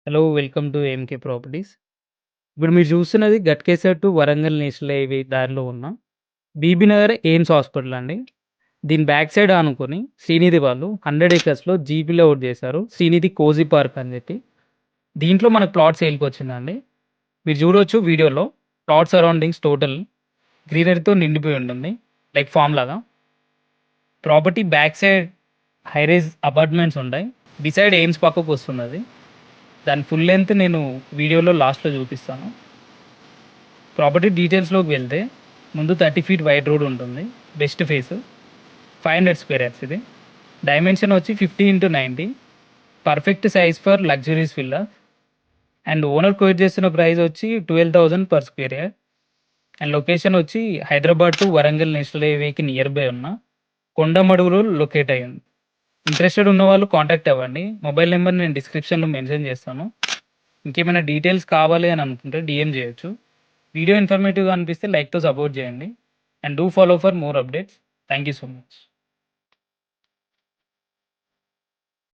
Hello! Welcome to MK properties. ఇప్పుడు మీరు చూస్తున్నది Ghatkesar to Warangal national highway దారిలో ఉన్న బీబీ నగర్ ఎయిమ్స్ హాస్పిటల్ అండి. దీని బ్యాక్ సైడ్ ఆనుకొని శ్రీనిధి వాళ్ళు 100 ఎకర్స్‌లో జీపీ లేఅవుట్ చేశారు. శ్రీనిధి కోజీ పార్క్ అని చెప్పి. దీంట్లో మనకు ప్లాట్ సేల్‌కొచ్చిందండి. మీరు చూడొచ్చు వీడియోలో ప్లాట్ సరౌండింగ్స్ టోటల్ గ్రీనరీతో నిండిపోయి ఉంటుంది. లైక్ ఫార్మ్ లాగా. Property back side high rise apartments ఉంటాయి. బిసైడ్ ఎయిమ్స్ పక్కకొస్తున్నది. దాని ఫుల్ లెంత్ నేను వీడియోలో లాస్ట్‌లో చూపిస్తాను. ప్రాపర్టీ డీటెయిల్స్‌లోకి వెళ్తే ముందు 30 ఫీట్ వైడ్ రోడ్ ఉంటుంది. వెస్ట్ ఫేస్ 500 స్క్వేర్ యార్డ్స్ ఇది. డైమెన్షన్ వచ్చి 50x90. Perfect size for luxuries villa. And owner coat చేస్తున్న ప్రైస్ వచ్చి 12,000 per square yard. And location వచ్చి హైదరాబాద్ టు వరంగల్ నేషనల్ హైవేకి నియర్ బై ఉన్న కొండమడుగులో లొకేట్ అయ్యింది. ఇంట్రెస్టెడ్ ఉన్నవాళ్ళు కాంటాక్ట్ అవ్వండి. మొబైల్ నెంబర్ నేను డిస్క్రిప్షన్‌లో మెన్షన్ చేస్తాను. ఇంకేమైనా డీటెయిల్స్ కావాలి అని అనుకుంటే డీఎం చేయొచ్చు. వీడియో ఇన్ఫర్మేటివ్‌గా అనిపిస్తే లైక్‌తో సపోర్ట్ చేయండి. And do follow for more updates. Thank you so much.